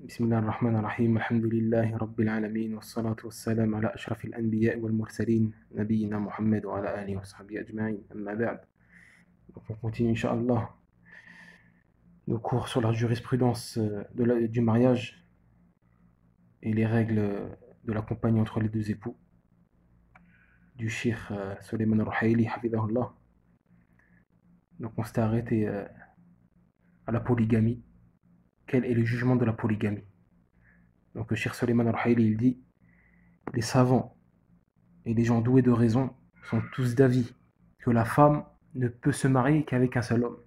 بسم الله الرحمن الرحيم الحمد لله رب العالمين والصلاة والسلام على أشرف الأنبياء والمرسلين نبينا محمد وعلى آله وصحبه أجمعين أما بعد. Donc on continue Inch'Allah nos cours sur la jurisprudence du mariage et les règles de la compagnie entre les deux époux du Cheikh Suleiman al-Ruhaili hafidahullah. Donc on s'était arrêté à la polygamie. Quel est le jugement de la polygamie? Donc le Cheikh Suleiman al-Ruhaili il dit: les savants et les gens doués de raison sont tous d'avis que la femme ne peut se marier qu'avec un seul homme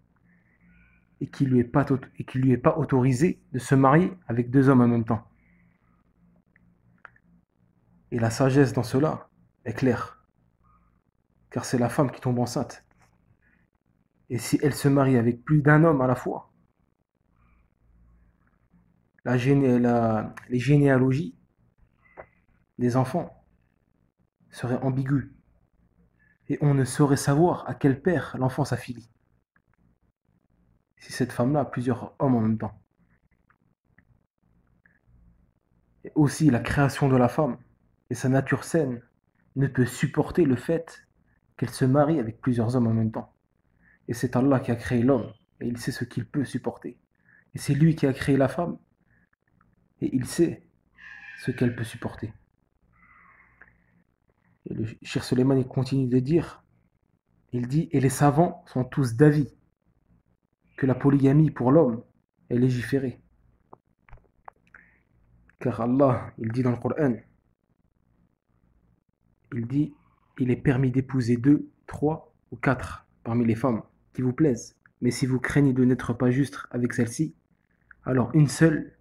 et qu'il lui est pas autorisé de se marier avec deux hommes en même temps. Et la sagesse dans cela est claire, car c'est la femme qui tombe enceinte. Et si elle se marie avec plus d'un homme à la fois, les généalogies des enfants seraient ambiguës et on ne saurait savoir à quel père l'enfant s'affilie si cette femme-là a plusieurs hommes en même temps. Et aussi, la création de la femme et sa nature saine ne peut supporter le fait qu'elle se marie avec plusieurs hommes en même temps. Et c'est Allah qui a créé l'homme, et il sait ce qu'il peut supporter. Et c'est lui qui a créé la femme, et il sait ce qu'elle peut supporter. Et le Cheikh Suleiman il continue de dire, il dit: et les savants sont tous d'avis que la polygamie pour l'homme est légiférée. Car Allah, il dit dans le Coran, il dit: il est permis d'épouser 2, 3 ou 4 parmi les femmes qui vous plaisent. Mais si vous craignez de n'être pas juste avec celle-ci, alors une seule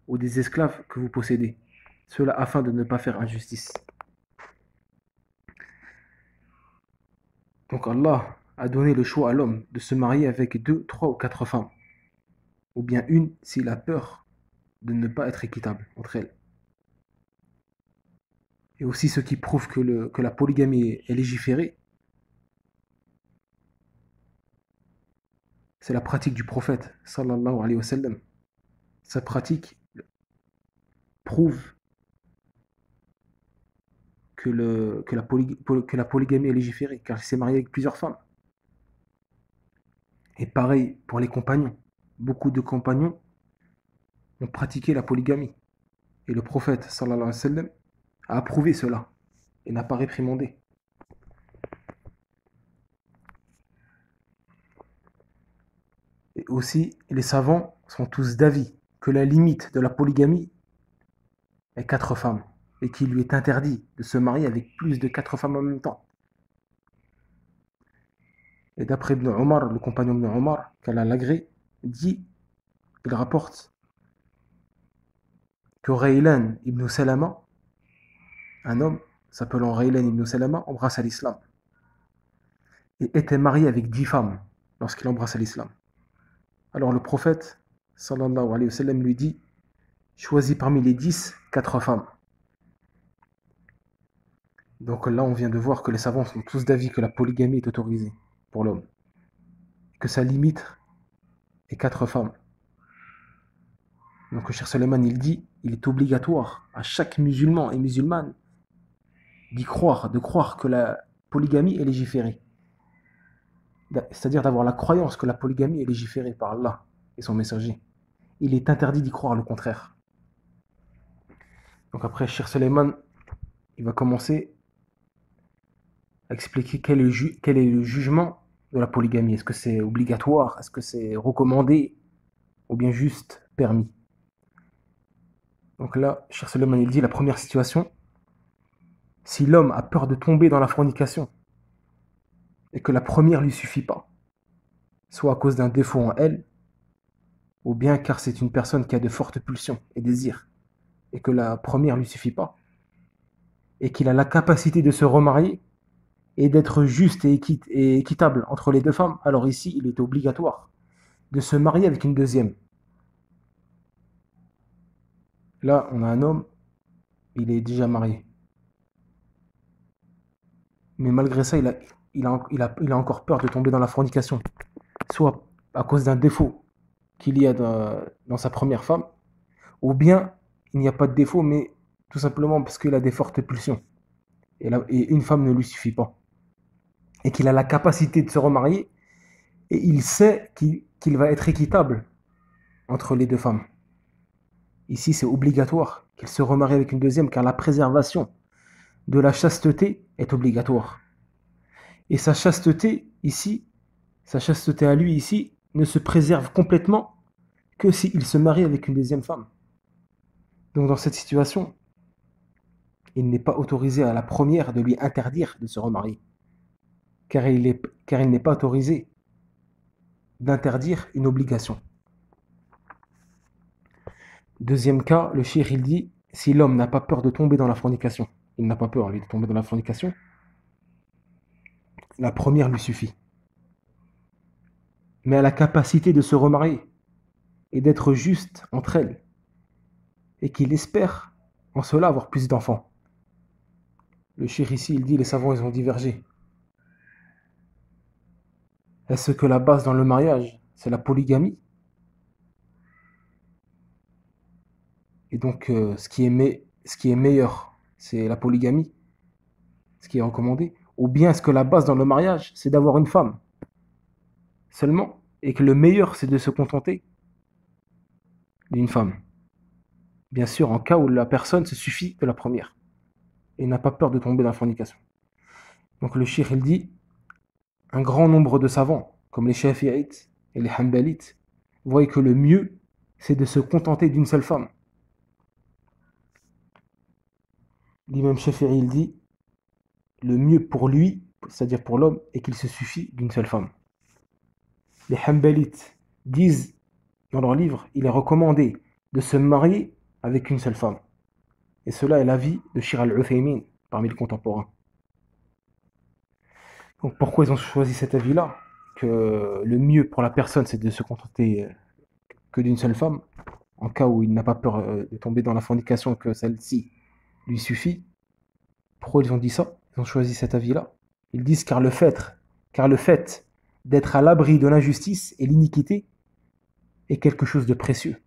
ou des esclaves que vous possédez. Cela afin de ne pas faire injustice. Donc Allah a donné le choix à l'homme de se marier avec 2, 3 ou 4 femmes. Ou bien une s'il a peur de ne pas être équitable entre elles. Et aussi ce qui prouve que la polygamie est légiférée, c'est la pratique du prophète sallallahu alayhi wa sallam. Sa pratique prouve que la polygamie est légiférée, car il s'est marié avec plusieurs femmes. Et pareil pour les compagnons. Beaucoup de compagnons ont pratiqué la polygamie. Et le prophète sallallahu alayhi wa sallam a approuvé cela et n'a pas réprimandé. Et aussi, les savants sont tous d'avis que la limite de la polygamie est 4 femmes et qu'il lui est interdit de se marier avec plus de 4 femmes en même temps. Et d'après Ibn Omar, le compagnon Ibn Omar, qu'Allah l'agrée, dit, il rapporte que Raylan ibn Salama, un homme s'appelant Raylan ibn Salama, embrassa l'islam et était marié avec 10 femmes lorsqu'il embrassa l'islam. Alors le prophète sallallahu alayhi wa sallam lui dit: choisis parmi les 10, 4 femmes. Donc là on vient de voir que les savants sont tous d'avis que la polygamie est autorisée pour l'homme, que sa limite est 4 femmes. Donc le Cheikh Suleiman il dit: il est obligatoire à chaque musulman et musulmane de croire que la polygamie est légiférée. C'est-à-dire d'avoir la croyance que la polygamie est légiférée par Allah et son messager. Il est interdit d'y croire le contraire. Donc après, Cheikh Suleiman, il va commencer à expliquer quel est le jugement de la polygamie. Est-ce que c'est obligatoire? Est-ce que c'est recommandé? Ou bien juste permis? Donc là, Cheikh Suleiman, il dit la première situation: si l'homme a peur de tomber dans la fornication et que la première lui suffit pas, soit à cause d'un défaut en elle, ou bien car c'est une personne qui a de fortes pulsions et désirs, et que la première lui suffit pas, et qu'il a la capacité de se remarier et d'être juste et équitable entre les deux femmes, alors ici il est obligatoire de se marier avec une deuxième. Là, on a un homme, il est déjà marié. Mais malgré ça, il a encore peur de tomber dans la fornication. Soit à cause d'un défaut qu'il y a dans sa première femme, ou bien il n'y a pas de défaut, mais tout simplement parce qu'il a des fortes pulsions. Et une femme ne lui suffit pas. Et qu'il a la capacité de se remarier, et il sait qu'il va être équitable entre les deux femmes. Ici, c'est obligatoire qu'il se remarie avec une deuxième, car la préservation de la chasteté est obligatoire. Et sa chasteté ici, sa chasteté à lui ici, ne se préserve complètement que s'il se marie avec une deuxième femme. Donc dans cette situation, il n'est pas autorisé à la première de lui interdire de se remarier, car il n'est pas autorisé d'interdire une obligation. Deuxième cas, le cheikh il dit, si l'homme n'a pas peur de tomber dans la fornication, il n'a pas peur lui de tomber dans la fornication, la première lui suffit. Mais à la capacité de se remarier et d'être juste entre elles, et qu'il espère en cela avoir plus d'enfants. Le cheikh ici, il dit, les savants ils ont divergé. Est-ce que la base dans le mariage, c'est la polygamie? Et donc, ce qui est meilleur, c'est la polygamie, ce qui est recommandé? Ou bien est-ce que la base dans le mariage, c'est d'avoir une femme seulement, et que le meilleur, c'est de se contenter d'une femme? Bien sûr, en cas où la personne se suffit de la première, et n'a pas peur de tomber dans la fornication. Donc le cheikh, il dit, un grand nombre de savants, comme les Shafi'ites et les Hanbalites, voient que le mieux, c'est de se contenter d'une seule femme. L'imam Shafi'i, il dit, le mieux pour lui, c'est-à-dire pour l'homme, est qu'il se suffit d'une seule femme. Les Hanbalites disent dans leur livre, il est recommandé de se marier avec une seule femme. Et cela est l'avis de Shir al-Uthaymin parmi les contemporains. Donc pourquoi ils ont choisi cet avis-là? Que le mieux pour la personne, c'est de se contenter que d'une seule femme, en cas où il n'a pas peur de tomber dans la fornication, que celle-ci lui suffit. Pourquoi ils ont dit ça? Ils ont choisi cet avis-là. Ils disent car le fait d'être à l'abri de l'injustice et l'iniquité est quelque chose de précieux.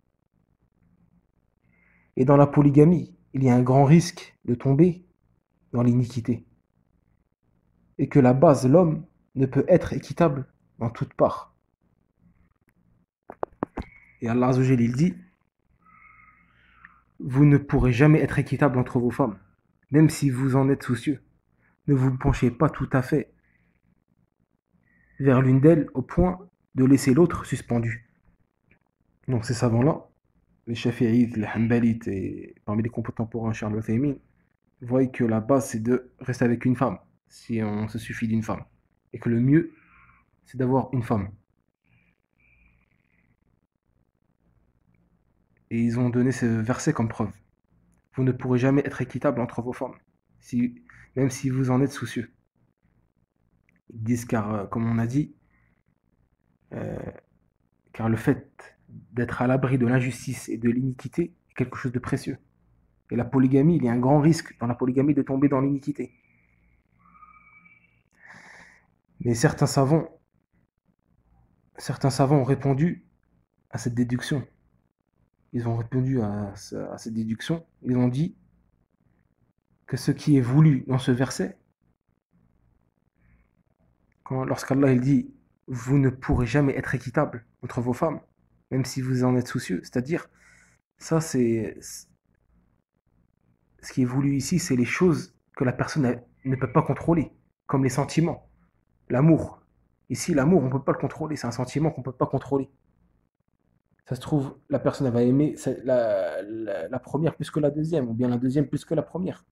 Et dans la polygamie, il y a un grand risque de tomber dans l'iniquité. Et que la base, l'homme, ne peut être équitable dans toute part. Et Allah Azza wa Jalla, il dit, vous ne pourrez jamais être équitable entre vos femmes, même si vous en êtes soucieux. Ne vous penchez pas tout à fait vers l'une d'elles au point de laisser l'autre suspendue. Donc ces savants-là, les Shafi'ites, les Hanbalites et parmi les contemporains Charles Uthaymin, voient que la base c'est de rester avec une femme, si on se suffit d'une femme. Et que le mieux, c'est d'avoir une femme. Et ils ont donné ce verset comme preuve. Vous ne pourrez jamais être équitable entre vos femmes, même si vous en êtes soucieux. Ils disent car, comme on a dit, euh, car le fait d'être à l'abri de l'injustice et de l'iniquité est quelque chose de précieux. Et la polygamie, il y a un grand risque dans la polygamie de tomber dans l'iniquité. Mais certains savants ont répondu à cette déduction. Ils ont répondu à cette déduction. Ils ont dit que ce qui est voulu dans ce verset, lorsqu'Allah il dit « Vous ne pourrez jamais être équitable entre vos femmes, même si vous en êtes soucieux », c'est-à-dire, ça c'est... Ce qui est voulu ici, c'est les choses que la personne ne peut pas contrôler, comme les sentiments, l'amour. Ici, l'amour, on ne peut pas le contrôler, c'est un sentiment qu'on ne peut pas contrôler. Ça se trouve, la personne elle va aimer la première plus que la deuxième, ou bien la deuxième plus que la première.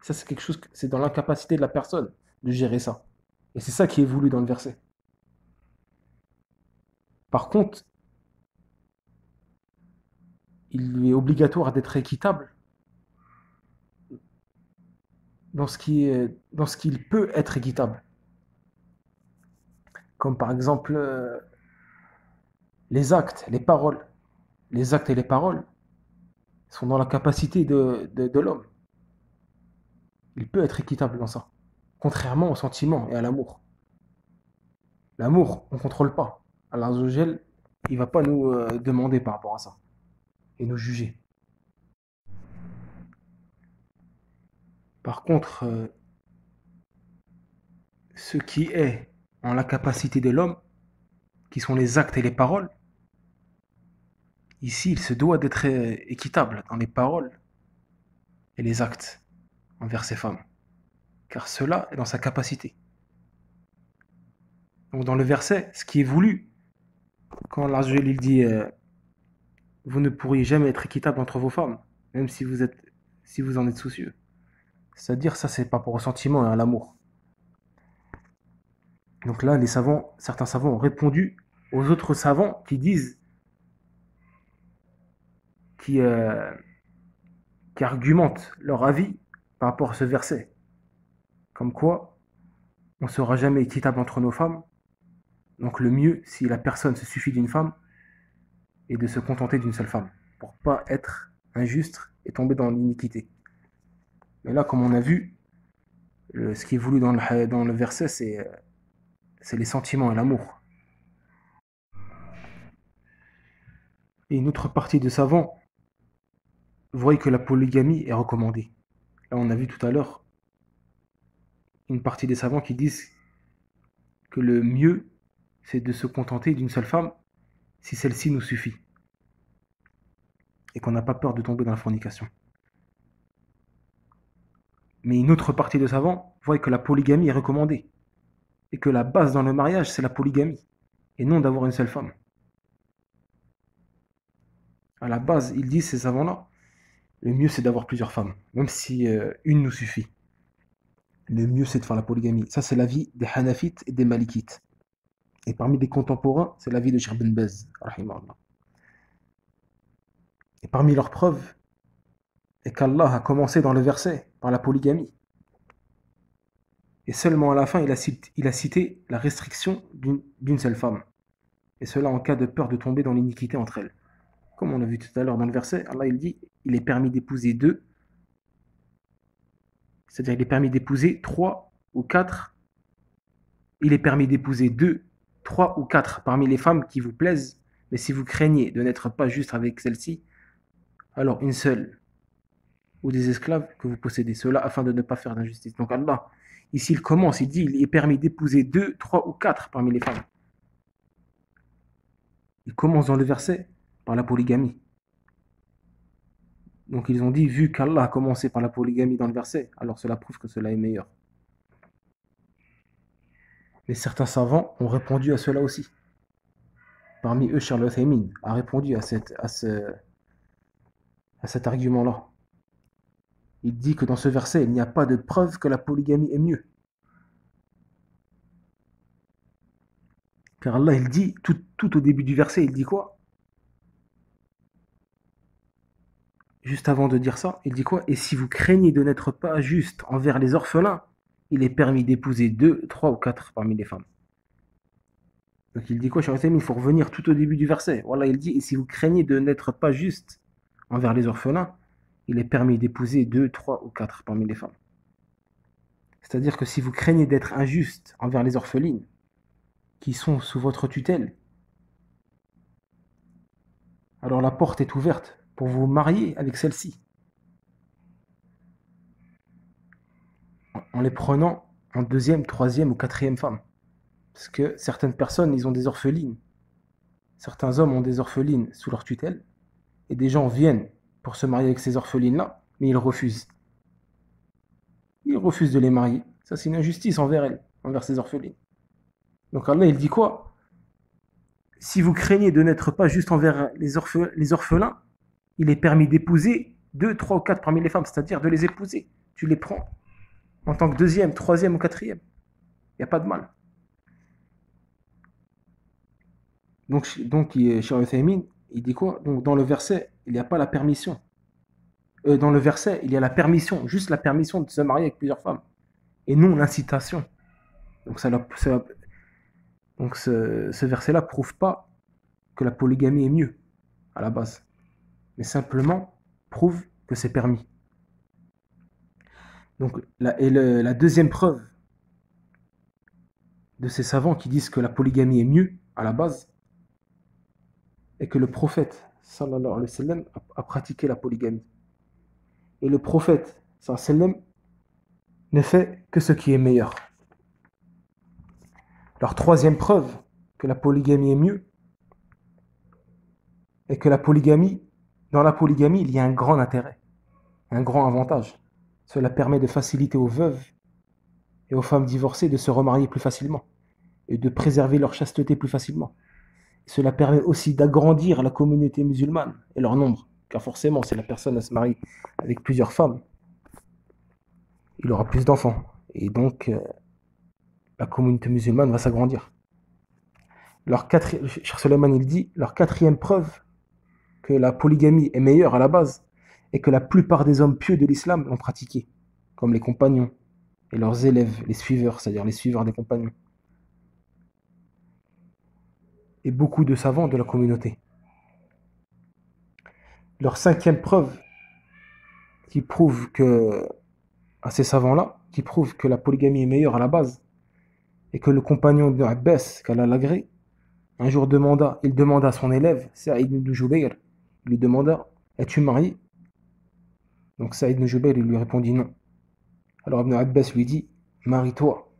Ça, c'est quelque chose, c'est dans l'incapacité de la personne de gérer ça. Et c'est ça qui est voulu dans le verset. Par contre, il lui est obligatoire d'être équitable dans ce qu'il peut être équitable. Comme par exemple les actes, les paroles. Les actes et les paroles sont dans la capacité de l'homme. Il peut être équitable dans ça. Contrairement au sentiment et à l'amour. L'amour, on ne contrôle pas. Allah Azza wa Jal, il ne va pas nous demander par rapport à ça. Et nous juger. Par contre, ce qui est en la capacité de l'homme, qui sont les actes et les paroles, ici, il se doit d'être équitable dans les paroles et les actes envers ses femmes, car cela est dans sa capacité. Donc dans le verset, ce qui est voulu, quand Allah il dit vous ne pourriez jamais être équitable entre vos femmes, même si vous en êtes soucieux. C'est-à-dire ça c'est pas pour ressentiment et à l'amour. Donc là certains savants ont répondu aux autres savants qui disent qui, euh, qui argumentent leur avis par rapport à ce verset. Comme quoi, on ne sera jamais équitable entre nos femmes. Donc le mieux, si la personne se suffit d'une femme, est de se contenter d'une seule femme, pour pas être injuste et tomber dans l'iniquité. Mais là, comme on a vu, ce qui est voulu dans le verset, c'est les sentiments et l'amour. Et une autre partie de savants voient que la polygamie est recommandée. Là, on a vu tout à l'heure une partie des savants qui disent que le mieux, c'est de se contenter d'une seule femme si celle-ci nous suffit. Et qu'on n'a pas peur de tomber dans la fornication. Mais une autre partie de savants voient que la polygamie est recommandée. Et que la base dans le mariage, c'est la polygamie. Et non d'avoir une seule femme. À la base, ils disent, ces savants-là, le mieux c'est d'avoir plusieurs femmes. Même si une nous suffit. Le mieux c'est de faire la polygamie. Ça c'est l'avis des Hanafites et des Malikites. Et parmi les contemporains, c'est l'avis de Cheikh Ben Baz, rahimahullah. Et parmi leurs preuves, est qu'Allah a commencé dans le verset par la polygamie. Et seulement à la fin, il a cité la restriction d'une seule femme. Et cela en cas de peur de tomber dans l'iniquité entre elles. Comme on l'a vu tout à l'heure dans le verset, Allah il dit, il est permis d'épouser deux, c'est-à-dire il est permis d'épouser 3 ou 4. Il est permis d'épouser 2, 3 ou 4 parmi les femmes qui vous plaisent, mais si vous craignez de n'être pas juste avec celle-ci, alors une seule ou des esclaves que vous possédez, cela afin de ne pas faire d'injustice. Donc Allah, ici il commence, il dit, il est permis d'épouser 2, 3 ou 4 parmi les femmes. Il commence dans le verset par la polygamie. Donc ils ont dit, vu qu'Allah a commencé par la polygamie dans le verset, alors cela prouve que cela est meilleur. Mais certains savants ont répondu à cela aussi. Parmi eux, Charles Uthaymin a répondu à cet argument-là. Il dit que dans ce verset, il n'y a pas de preuve que la polygamie est mieux. Car Allah, il dit, tout au début du verset, il dit quoi? Juste avant de dire ça, il dit quoi? Et si vous craignez de n'être pas juste envers les orphelins, il est permis d'épouser 2, 3 ou 4 parmi les femmes. Donc il dit quoi, Cheikh Uthaymin? Il faut revenir tout au début du verset. Voilà, il dit, et si vous craignez de n'être pas juste envers les orphelins, il est permis d'épouser 2, 3 ou 4 parmi les femmes. C'est-à-dire que si vous craignez d'être injuste envers les orphelines qui sont sous votre tutelle, alors la porte est ouverte pour vous marier avec celle-ci. En les prenant en deuxième, troisième ou quatrième femme. Parce que certaines personnes, ils ont des orphelines. Certains hommes ont des orphelines sous leur tutelle. Et des gens viennent pour se marier avec ces orphelines-là, mais ils refusent. Ils refusent de les marier. Ça, c'est une injustice envers elles, envers ces orphelines. Donc Allah, il dit quoi? Si vous craignez de n'être pas juste envers les orphelins, il est permis d'épouser 2, 3 ou 4 parmi les femmes, c'est-à-dire de les épouser. Tu les prends en tant que deuxième, troisième ou quatrième. Il n'y a pas de mal. Donc Cheikh Uthaymin, il dit quoi? Donc dans le verset, il n'y a pas la permission. Dans le verset, il y a la permission, juste la permission de se marier avec plusieurs femmes, et non l'incitation. Donc ce verset-là prouve pas que la polygamie est mieux à la base, mais simplement prouve que c'est permis. Donc la deuxième preuve de ces savants qui disent que la polygamie est mieux à la base est que le prophète sallallahu alayhi wa sallam a pratiqué la polygamie. Et le prophète sallallahu alayhi wa sallam ne fait que ce qui est meilleur. Leur troisième preuve que la polygamie est mieux est que dans la polygamie, il y a un grand intérêt, un grand avantage. Cela permet de faciliter aux veuves et aux femmes divorcées de se remarier plus facilement et de préserver leur chasteté plus facilement. Cela permet aussi d'agrandir la communauté musulmane et leur nombre, car forcément, si la personne se marie avec plusieurs femmes, il aura plus d'enfants. Et donc, la communauté musulmane va s'agrandir. Cheikh Suleiman, il dit, leur quatrième preuve que la polygamie est meilleure à la base est que la plupart des hommes pieux de l'islam l'ont pratiquée, comme les compagnons et leurs élèves, les suiveurs, c'est-à-dire les suiveurs des compagnons, et beaucoup de savants de la communauté. Leur cinquième preuve qui prouve que, à ces savants-là, qui prouve que la polygamie est meilleure à la base, et que le compagnon de Abbas, qu'Allah l'agrée, un jour il demanda à son élève, Saïd ibn Jubayr, il lui demanda, es-tu marié? Donc Saïd ibn Jubayr, il lui répondit non. Alors Ibn Abbas lui dit, marie-toi,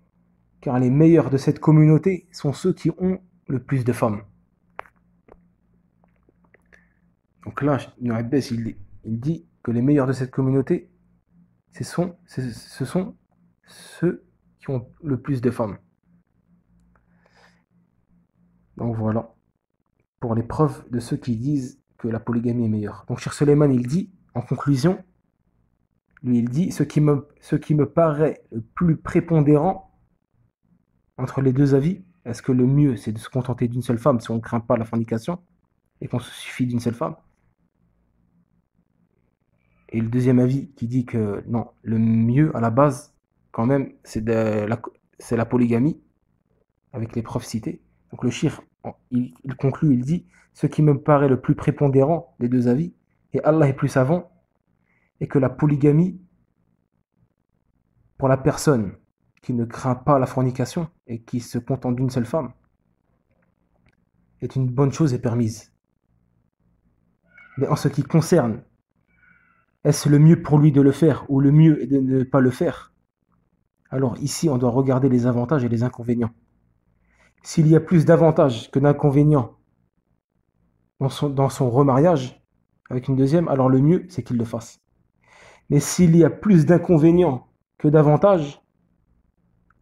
car les meilleurs de cette communauté sont ceux qui ont le plus de femmes. Donc là, Ibn Abbas, il dit que les meilleurs de cette communauté, ce sont ceux qui ont le plus de femmes. Donc voilà, pour les preuves de ceux qui disent que la polygamie est meilleure. Donc Cheikh Suleiman, il dit, en conclusion, lui il dit, ce qui me paraît le plus prépondérant entre les deux avis, est-ce que le mieux c'est de se contenter d'une seule femme si on ne craint pas la fornication et qu'on se suffit d'une seule femme? Et le deuxième avis qui dit que non, le mieux à la base, quand même, c'est la polygamie, avec les preuves citées. Donc le cheikh, il conclut, il dit, ce qui me paraît le plus prépondérant des deux avis, et Allah est plus savant, est que la polygamie, pour la personne qui ne craint pas la fornication et qui se contente d'une seule femme, est une bonne chose et permise. Mais en ce qui concerne, est-ce le mieux pour lui de le faire ou le mieux est de ne pas le faire? Alors ici, on doit regarder les avantages et les inconvénients. S'il y a plus d'avantages que d'inconvénients dans son remariage avec une deuxième, alors le mieux, c'est qu'il le fasse. Mais s'il y a plus d'inconvénients que d'avantages,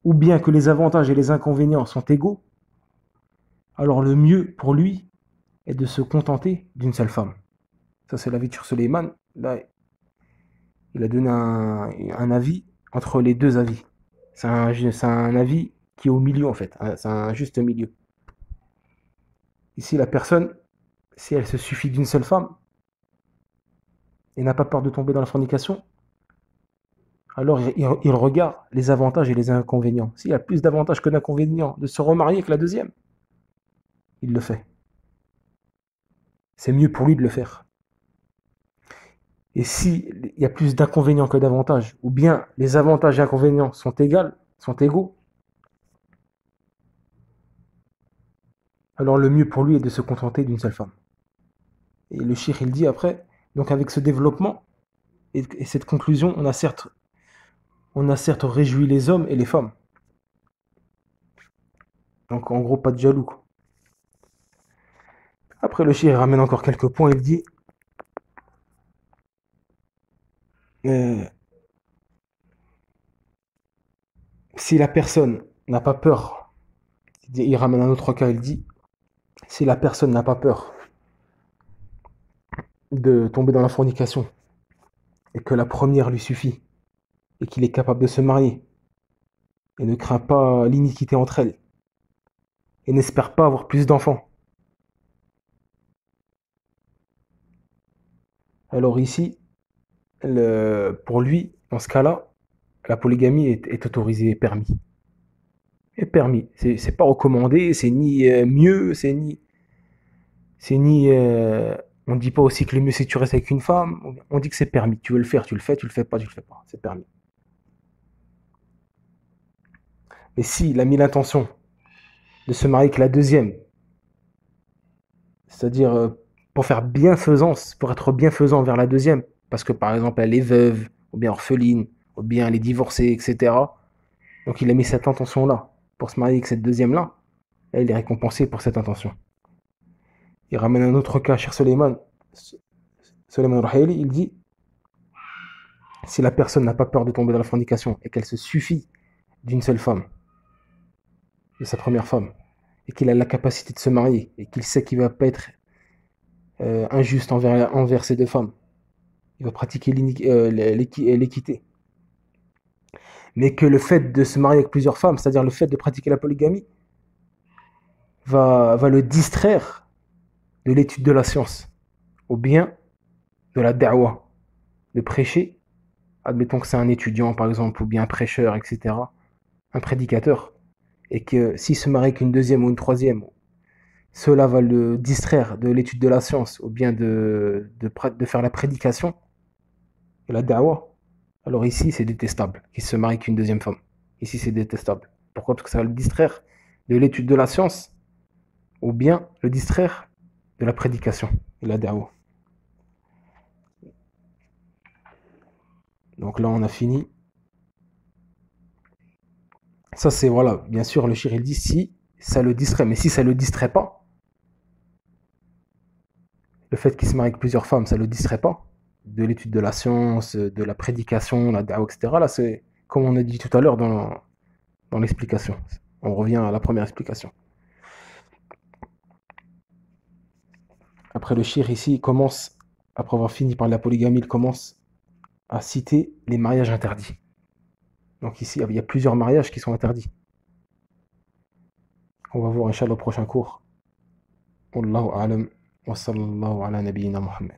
ou bien que les avantages et les inconvénients sont égaux, alors le mieux pour lui est de se contenter d'une seule femme. Ça, c'est l'avis de Cheikh Suleiman. Là, il a donné un avis entre les deux avis. C'est un avis qui est au milieu, en fait. C'est un juste milieu. Ici, la personne, si elle se suffit d'une seule femme et n'a pas peur de tomber dans la fornication, alors il regarde les avantages et les inconvénients. S'il y a plus d'avantages que d'inconvénients de se remarier avec la deuxième, il le fait. C'est mieux pour lui de le faire. Et s'il y a plus d'inconvénients que d'avantages, ou bien les avantages et inconvénients sont égaux, alors le mieux pour lui est de se contenter d'une seule femme. Et le cheikh, il dit après, donc avec ce développement et cette conclusion, on a certes réjoui les hommes et les femmes. Donc en gros, pas de jaloux, quoi. Après, le cheikh ramène encore quelques points, il dit si la personne n'a pas peur, il ramène un autre cas, il dit si la personne n'a pas peur de tomber dans la fornication et que la première lui suffit et qu'il est capable de se marier et ne craint pas l'iniquité entre elles et n'espère pas avoir plus d'enfants, alors ici, pour lui, dans ce cas-là, la polygamie est autorisée et permis. Est permis. C'est pas recommandé, c'est ni mieux, on dit pas aussi que le mieux c'est que tu restes avec une femme, on dit que c'est permis. Tu veux le faire, tu le fais, tu le fais pas, tu le fais pas. C'est permis. Mais s'il a mis l'intention de se marier avec la deuxième, c'est-à-dire pour faire bienfaisance, pour être bienfaisant envers la deuxième, parce que par exemple elle est veuve, ou bien orpheline, ou bien elle est divorcée, etc. Donc il a mis cette intention-là pour se marier avec cette deuxième-là, et il est récompensé pour cette intention. Il ramène un autre cas, cher Suleiman. Suleiman Raheli, il dit, si la personne n'a pas peur de tomber dans la fornication et qu'elle se suffit d'une seule femme, de sa première femme, et qu'il a la capacité de se marier, et qu'il sait qu'il ne va pas être injuste envers ces deux femmes, il va pratiquer l'équité. Mais que le fait de se marier avec plusieurs femmes, c'est-à-dire le fait de pratiquer la polygamie, va le distraire de l'étude de la science, ou bien de la da'wa, de prêcher. Admettons que c'est un étudiant, par exemple, ou bien un prêcheur, etc., un prédicateur, et que s'il se marie qu'une deuxième ou une troisième, cela va le distraire de l'étude de la science, ou bien de faire la prédication, et la da'wa. Alors ici, c'est détestable qu'il se marie qu'une deuxième femme. Ici, c'est détestable. Pourquoi? Parce que ça va le distraire de l'étude de la science, ou bien le distraire de la prédication et la da'wa. Donc là, on a fini. Ça, c'est, voilà, bien sûr, le shir, il dit si ça le distrait. Mais si ça le distrait pas, le fait qu'il se marie avec plusieurs femmes, ça le distrait pas de l'étude de la science, de la prédication, la da'wa, etc. Là, c'est comme on a dit tout à l'heure dans l'explication. On revient à la première explication. Après, le shir ici, il commence, après avoir fini par la polygamie, il commence à citer les mariages interdits. Donc ici, il y a plusieurs mariages qui sont interdits. On va voir, Inch'Allah, au prochain cours. Wallahu a'lam wa sallallahu ala nabiyyina Muhammad.